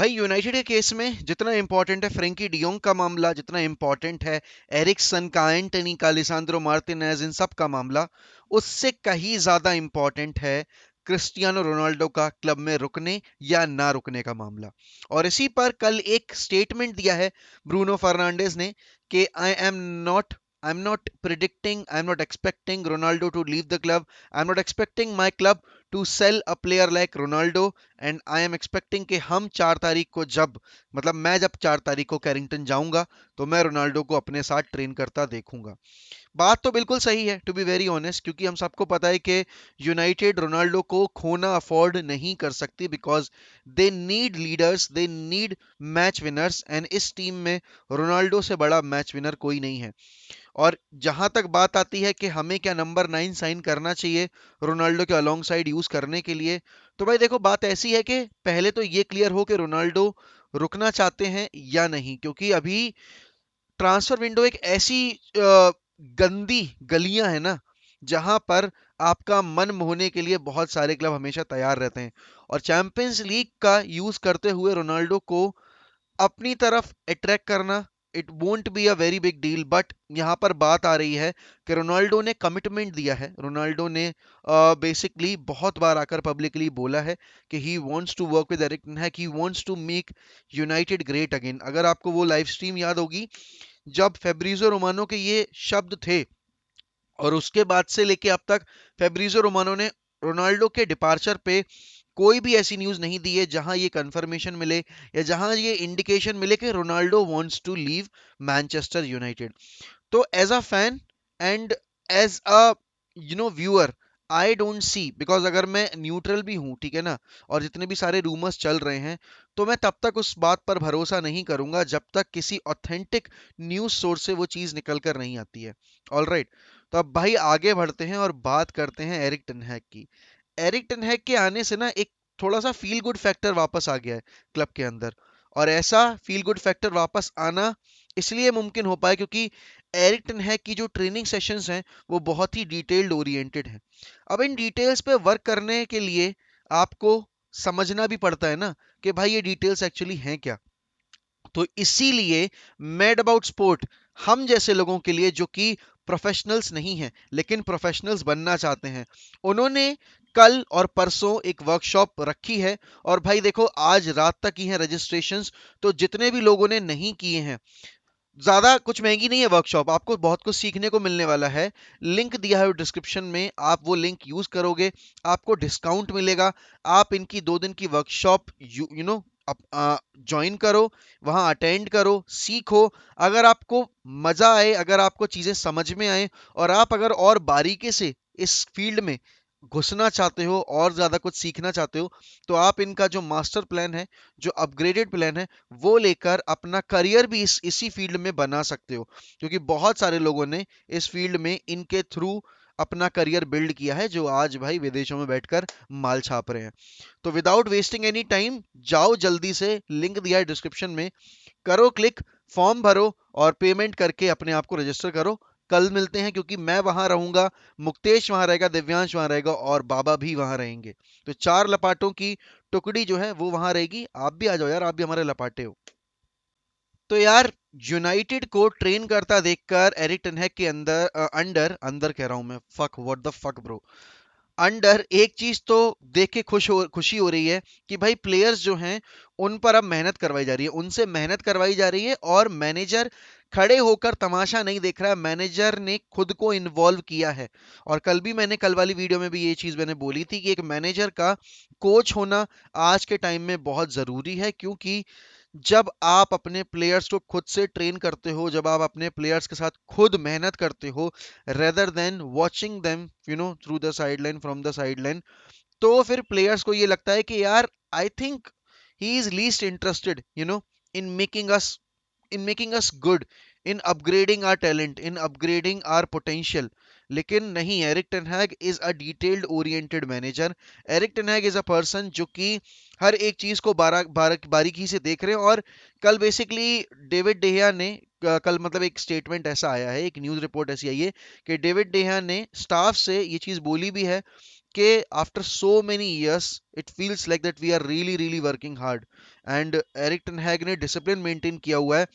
भाई यूनाइटेड के केस में जितना इंपॉर्टेंट है फ्रेंकी डियोंग का मामला, जितना इंपॉर्टेंट है एरिक्सन का, एंटनी का, लिसांद्रो मार्टिनेज, इन सब का मामला, उससे कहीं ज्यादा इंपॉर्टेंट है क्रिस्टियानो रोनाल्डो का क्लब में रुकने या ना रुकने का मामला। और इसी पर कल एक स्टेटमेंट दिया है ब्रूनो फर्नांडिस ने कि I am not predicting, I am not expecting Ronaldo to leave the club, I am not expecting my club to sell a player like Ronaldo, and I am expecting कि हम 4 तारीख को जब, मतलब मैं जब 4 तारीख को कैरिंगटन जाऊंगा तो मैं रोनाल्डो को अपने साथ ट्रेन करता देखूंगा। बात तो बिल्कुल सही है टू बी वेरी ऑनेस्ट, क्योंकि हम सबको पता है कि यूनाइटेड रोनाल्डो को खोना अफोर्ड नहीं कर सकती, because they need leaders, they need match winners, and इस टीम में रोनाल्डो से बड़ा मैच विनर कोई नहीं है। और जहां तक बात आती है कि हमें क्या नंबर 9 साइन करना चाहिए रोनाल्डो के अलोंग साइड यूज करने के लिए, तो भाई देखो बात ऐसी है कि पहले तो ये क्लियर हो कि रोनाल्डो रुकना चाहते हैं या नहीं, क्योंकि अभी ट्रांसफर विंडो एक ऐसी गंदी गलियां है ना, जहां पर आपका मन मोहने के लिए बहुत सारे क्लब हमेशा तैयार रहते हैं। और चैंपियंस लीग का यूज करते हुए रोनाल्डो को अपनी तरफ अट्रैक्ट करना, it won't be a very big deal. But यहाँ पर बात आ रही है कि रोनाल्डो ने कमिटमेंट दिया है, रोनाल्डो ने बेसिकली बहुत बार आकर पब्लिकली बोला है कि he wants to work with Erik ten Hag, he wants to make United great again. अगर आपको वो लाइव स्ट्रीम याद होगी जब फेब्रिजो रोमानो के ये शब्द थे, और उसके बाद से लेके अब तक फेब्रिजो रोमानो ने रोनाल्डो के डिपार्चर पे कोई भी ऐसी न्यूज नहीं दी है जहां ये कंफर्मेशन मिले या जहां ये इंडिकेशन मिले कि Ronaldo wants to leave Manchester United. तो as a fan and as a viewer, I don't see, because अगर मैं न्यूट्रल भी हूं, ठीक है ना, और जितने भी सारे रूमर्स चल रहे हैं, तो मैं तब तक उस बात पर भरोसा नहीं करूंगा जब तक किसी ऑथेंटिक न्यूज सोर्स से वो चीज निकल कर नहीं आती है। ऑल राइट, तो अब भाई आगे बढ़ते हैं और बात करते हैं एरिक टेन हैग की। एरिक टेन हैग के आने से ना एक थोड़ा सा फील गुड फैक्टर वापस आ गया है क्लब के अंदर। और ऐसा फील गुड फैक्टर वापस आना इसलिए मुमकिन हो पाया क्योंकि एरिक टेन हैग की जो ट्रेनिंग सेशंस हैं वो बहुत ही डिटेल्ड ओरिएंटेड हैं। अब इन डिटेल्स पे वर्क करने के लिए आपको समझना भी पड़ता है ना कि भाई ये डिटेल्स एक्चुअली हैं क्या। तो इसीलिए मैड अबाउट स्पोर्ट हम जैसे लोगों के लिए जो कि प्रोफेशनल्स नहीं हैं लेकिन प्रोफेशनल्स बनना चाहते हैं, उन्होंने कल और परसों एक वर्कशॉप रखी है। और भाई देखो आज रात तक ही है रजिस्ट्रेशंस, तो जितने भी लोगों ने नहीं किए हैं, ज्यादा कुछ महंगी नहीं है वर्कशॉप, आपको बहुत कुछ सीखने को मिलने वाला है। लिंक दिया है डिस्क्रिप्शन में, आप वो लिंक यूज करोगे, आपको डिस्काउंट मिलेगा। आप इनकी 2 दिन की वर्कशॉप यू नो ज्वाइन करो, वहां अटेंड करो, सीखो। अगर आपको मजा आए, अगर आपको चीजें समझ में आए, और आप अगर और बारीकी से इस फील्ड में घुसना चाहते हो और ज्यादा कुछ सीखना चाहते हो, तो आप इनका जो मास्टर प्लान है, जो अपग्रेडेड प्लान है, वो लेकर अपना करियर भी इसी फील्ड में बना सकते हो। क्योंकि बहुत सारे लोगों ने इस फील्ड में इनके थ्रू अपना करियर बिल्ड किया है, जो आज भाई विदेशों में बैठकर माल छाप रहे हैं। तो विदाउट वेस्टिंग एनी टाइम जाओ जल्दी से, लिंक दिया है डिस्क्रिप्शन में, करो क्लिक, फॉर्म भरो और पेमेंट करके अपने आप को रजिस्टर करो। कल मिलते हैं, क्योंकि मैं वहां रहूंगा, मुक्तेश वहां रहेगा, दिव्यांश वहां रहेगा और बाबा भी वहां रहेंगे। तो 4 लपाटों की टुकड़ी जो है वो वहां रहेगी। आप भी आ जाओ यार, आप भी हमारे लपाटे हो। तो यार यूनाइटेड को ट्रेन करता देखकर एरिक टेन हैग के अंडर अंदर कह रहा हूं मैं, fuck what the fuck bro, under एक चीज तो देख के खुशी हो रही है कि भाई प्लेयर्स जो हैं उन पर अब मेहनत करवाई जा रही है, उनसे मेहनत करवाई जा रही है, और मैनेजर खड़े होकर तमाशा नहीं देख रहा है, मैनेजर ने खुद को इन्वॉल्व किया है। और कल वाली वीडियो में भी ये चीज मैंने बोली थी कि एक मैनेजर का कोच होना आज के टाइम में बहुत जरूरी है, क्योंकि जब आप अपने प्लेयर्स को खुद से ट्रेन करते हो, जब आप अपने प्लेयर्स के साथ खुद मेहनत करते हो, rather than watching them through the side line, from the side line, तो फिर प्लेयर्स को ये लगता है कि यार I think he is least interested in making us in making us good, in upgrading our talent, in upgrading our potential. लेकिन नहीं, Erik ten Hag is a detailed oriented manager. Erik ten Hag is a person जो कि हर एक चीज को बारीकी से देख रहे हैं। और कल बेसिकली डेविड डेहिया ने कल मतलब एक स्टेटमेंट ऐसा आया है, एक न्यूज रिपोर्ट ऐसी आई है कि डेविड डेहिया ने स्टाफ से ये चीज बोली भी है कि after so many years it feels like that we are really really working hard, and Erik ten Hag ने डिसिप्लिन मेंटेन किया हुआ है।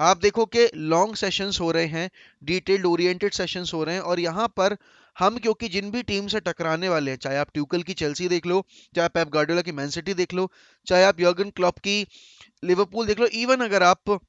आप देखो कि लॉन्ग सेशंस हो रहे हैं, डिटेल्ड ओरिएंटेड सेशंस हो रहे हैं, और यहाँ पर हम क्योंकि जिन भी टीम से टकराने वाले हैं, चाहे आप ट्यूकल की चेल्सी देख लो, चाहे पेप गार्डियोला की मैन सिटी देख लो, चाहे आप यर्गन क्लॉप की लिवरपूल देख लो, इवन अगर आप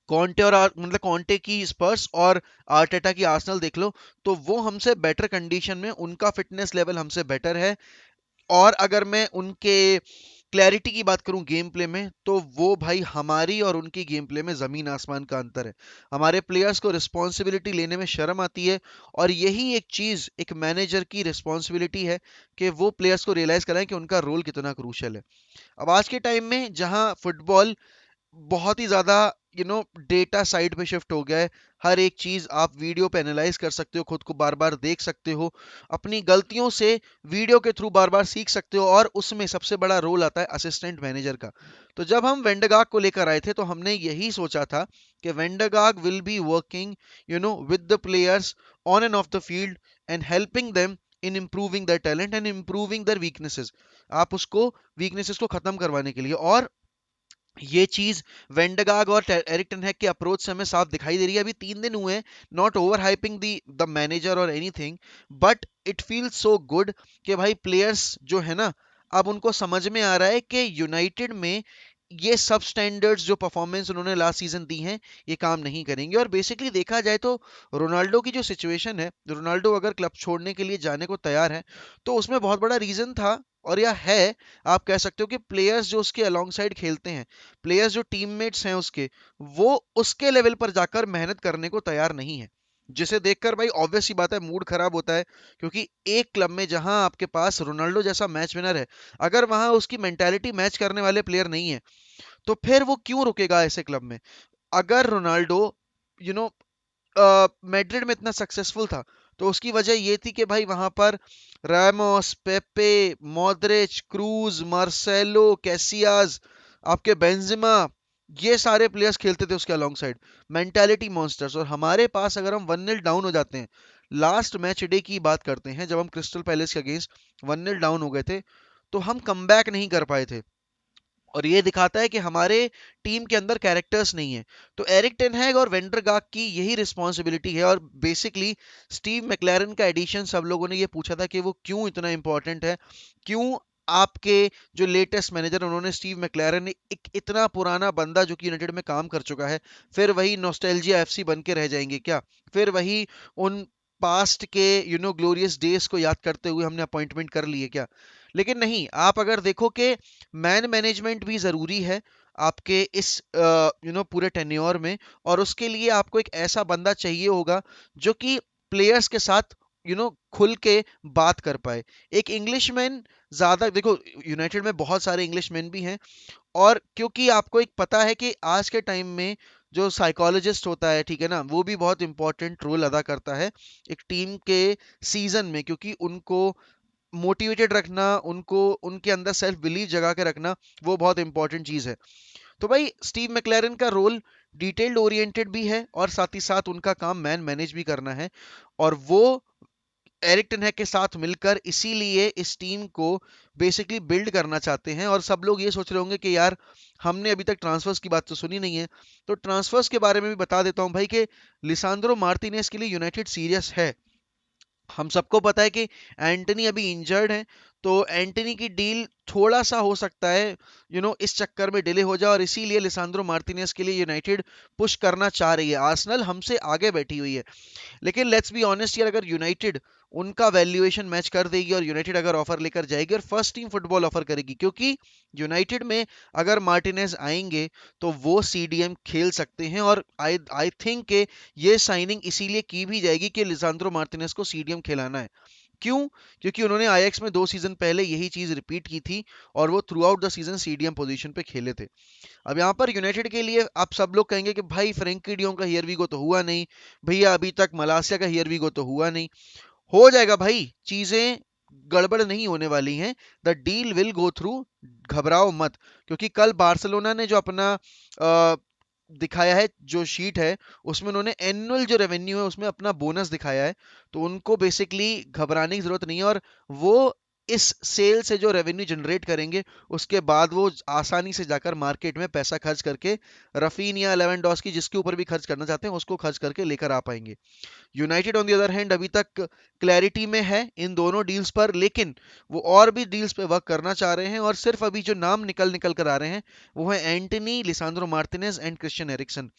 कॉन्टे और मतलब कॉन्टे की स्पर्स और आर्टेटा की आर्सेनल देख लो, तो वो हमसे बेटर कंडीशन में, उनका फिटनेस लेवल हमसे बेटर है। और अगर मैं उनके क्लैरिटी की बात करूं गेम प्ले में, तो वो भाई हमारी और उनकी गेम प्ले में जमीन आसमान का अंतर है। हमारे प्लेयर्स को रिस्पॉन्सिबिलिटी लेने में शर्म आती है, और यही एक चीज एक मैनेजर की रिस्पॉन्सिबिलिटी है कि वो प्लेयर्स को रियलाइज कराएं कि उनका रोल कितना क्रूशल है। अब आज के टाइम में जहां फुटबॉल बहुत ही ज़्यादा डेटा साइड पे शिफ्ट हो गया है, हर एक चीज़ आप वीडियो पे एनालाइज कर सकते हो, खुद को बार बार देख सकते हो, अपनी गलतियों से वीडियो के थ्रू बार बार सीख सकते हो, और उसमें सबसे बड़ा रोल आता है असिस्टेंट मैनेजर का। तो जब हम वेंडरगाग को लेकर आए थे, तो हमने यही सोचा था कि van der Gaag will be working with the players on and off the field and helping them in improving their talent and improving their weaknesses, आप उसको वीकनेसेस को खत्म करवाने के लिए। और ये चीज वेंडगाग और एरिक टेन हैग के अप्रोच से हमें साफ दिखाई दे रही है। अभी 3 दिन हुए हैं, not over hyping the manager और anything, but it feels so good कि भाई प्लेयर्स जो है ना, अब उनको समझ में आ रहा है कि यूनाइटेड में ये सब स्टैंडर्ड्स जो परफॉर्मेंस उन्होंने लास्ट सीजन दी हैं, ये काम नहीं करेंगे। और बेसिकली देखा जाए तो रोनाल्डो की जो सिचुएशन है, रोनाल्डो अगर क्लब छोड़ने के लिए जाने को तैयार है, तो उसमें बहुत बड़ा रीजन था, और यह है, आप कह सकते हो कि प्लेयर्स जो उसके अलोंग साइड खेलते हैं, प्लेयर्स जो टीममेट्स हैं उसके, वो उसके लेवल पर जाकर मेहनत करने को तैयार नहीं है, जिसे देखकर भाई ऑब्वियस सी बात है मूड खराब होता है। क्योंकि एक क्लब में जहां आपके पास रोनाल्डो जैसा मैच विनर है, अगर वहां उसकी मेंटालिटी मैच करने वाले प्लेयर नहीं है, तो फिर वो क्यों रुकेगा ऐसे क्लब में। अगर रोनाल्डो यू नो मैड्रिड में इतना सक्सेसफुल था, तो उसकी वजह ये थी कि भाई वहां पर रामोस, पेपे, मॉड्रिच, क्रूज, मार्सेलो, कैसियास, आपके बेंजिमा, ये सारे प्लेयर्स खेलते थे उसके अलोंग साइड, मेंटालिटी मॉन्स्टर्स। और हमारे पास अगर हम 1-0 डाउन हो जाते हैं, लास्ट मैच डे की बात करते हैं जब हम क्रिस्टल पैलेस के अगेंस्ट 1-0 डाउन हो गए थे, तो हम कमबैक नहीं कर पाए थे, और ये दिखाता है कि हमारे टीम के अंदर कैरेक्टर्स नहीं है। तो एरिक टेनहैग और वेंडरगाग की यही रिस्पॉन्सिबिलिटी है। और बेसिकली स्टीव मैकलैरन का एडिशन सब लोगों ने ये पूछा था कि वो क्यों इतना इंपॉर्टेंट है, क्यों आपके जो लेटेस्ट मैनेजर उन्होंने स्टीव मैकलैरन ने एक इतना पुराना बंदा जो कि यूनाइटेड में काम कर चुका है, फिर वही नॉस्टैल्जिया एफसी बन के रह जाएंगे क्या, फिर वही उन पास्ट के ग्लोरियस डेज को याद करते हुए हमने अपॉइंटमेंट कर ली है क्या। लेकिन नहीं, आप अगर देखो कि मैन मैनेजमेंट भी ज़रूरी है आपके इस पूरे टेन्योर में, और उसके लिए आपको एक ऐसा बंदा चाहिए होगा जो कि प्लेयर्स के साथ खुल के बात कर पाए। एक इंग्लिशमैन ज़्यादा देखो, यूनाइटेड में बहुत सारे इंग्लिशमैन भी हैं, और क्योंकि आपको एक पता है कि आज के टाइम में जो साइकोलॉजिस्ट होता है, ठीक है ना, वो भी बहुत इंपॉर्टेंट रोल अदा करता है एक टीम के सीजन में, क्योंकि उनको मोटिवेटेड रखना, उनको उनके अंदर सेल्फ बिलीव जगा के रखना, वो बहुत इंपॉर्टेंट चीज़ है। तो भाई स्टीव मैकलैरन का रोल डिटेल्ड ओरिएंटेड भी है, और साथ ही साथ उनका काम मैन मैनेज भी करना है, और वो एरिक टेन हैग के साथ मिलकर इसीलिए इस टीम को बेसिकली बिल्ड करना चाहते हैं। और सब लोग ये सोच रहे होंगे कि यार हमने अभी तक ट्रांसफर्स की बात तो सुनी नहीं है, तो ट्रांसफर्स के बारे में भी बता देता हूं भाई कि लिसांद्रो मार्टिनेज के लिए यूनाइटेड सीरियस है। हम सबको पता है कि एंटनी अभी इंजर्ड है, तो एंटनी की डील थोड़ा सा हो सकता है इस चक्कर में डिले हो जाए, और इसीलिए लिसांद्रो मार्टिनेज के लिए यूनाइटेड पुश करना चाह रही है। आर्सेनल हमसे आगे बैठी हुई है, लेकिन लेट्स बी ऑनेस्ट यार, अगर यूनाइटेड उनका वैल्यूएशन मैच कर देगी, और यूनाइटेड अगर ऑफर लेकर जाएगी और फर्स्ट टीम फुटबॉल ऑफर करेगी, क्योंकि यूनाइटेड में अगर मार्टिनेज आएंगे तो वो सीडीएम खेल सकते हैं, और आई आई थिंक के ये साइनिंग इसीलिए की भी जाएगी कि लिसांद्रो मार्टिनेज को सीडीएम खिलाना है। क्यों? क्योंकि उन्होंने आईएक्स में 2 सीजन पहले यही चीज रिपीट की थी, और वो through out the season CDM position पे खेले थे। अब यहाँ पर यूनाइटेड के लिए आप सब लोग कहेंगे कि भाई फ्रेंकी डियोंग का हियर वी गो तो हुआ नहीं, भैया अभी तक मलासिया का हियर वी गो तो हुआ नहीं। हो जाएगा भाई, चीजें गड़बड़ नहीं होने वाली हैं, the deal will go through, घबराओ मत। क्योंकि कल बार्सिलोना ने जो अपना दिखाया है, जो शीट है, उसमें उन्होंने एनुअल जो रेवेन्यू है उसमें अपना बोनस दिखाया है, तो उनको बेसिकली घबराने की जरूरत नहीं है। और वो इस सेल से जो रेवेन्यू जनरेट करेंगे उसके बाद वो आसानी से जाकर मार्केट में पैसा खर्च करके रफीनिया लेवेंडोस्की जिसके ऊपर भी खर्च करना चाहते हैं उसको खर्च करके लेकर आ पाएंगे। United on the other hand अभी तक क्लैरिटी में है इन दोनों डील्स पर, लेकिन वो और भी डील्स पे वर्क करना चाह रहे हैं, और सिर्फ अभी जो नाम निकल निकल कर आ रहे हैं वो है Antony, Lisandro Martinez and Christian Eriksen.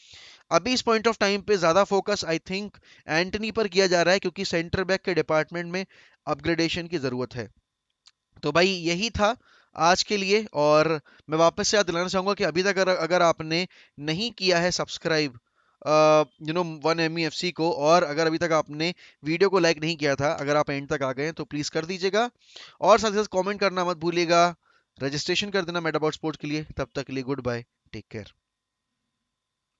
अभी इस पॉइंट ऑफ टाइम पे ज्यादा फोकस आई थिंक एंटनी पर किया जा रहा है, क्योंकि सेंटर बैक के डिपार्टमेंट में अपग्रेडेशन की जरूरत है। तो भाई यही था आज के लिए, और मैं वापस से याद दिलाना चाहूंगा कि अभी तक अगर अगर आपने नहीं किया है subscribe one M F C को, और अगर अभी तक आपने वीडियो को लाइक नहीं किया था, अगर आप एंड तक आ गए हैं तो प्लीज कर दीजिएगा, और साथ ही साथ कमेंट करना मत भूलिएगा, रजिस्ट्रेशन कर देना मेटाबॉट स्पोर्ट्स के लिए। तब तक के लिए गुड बाय, टेक केयर।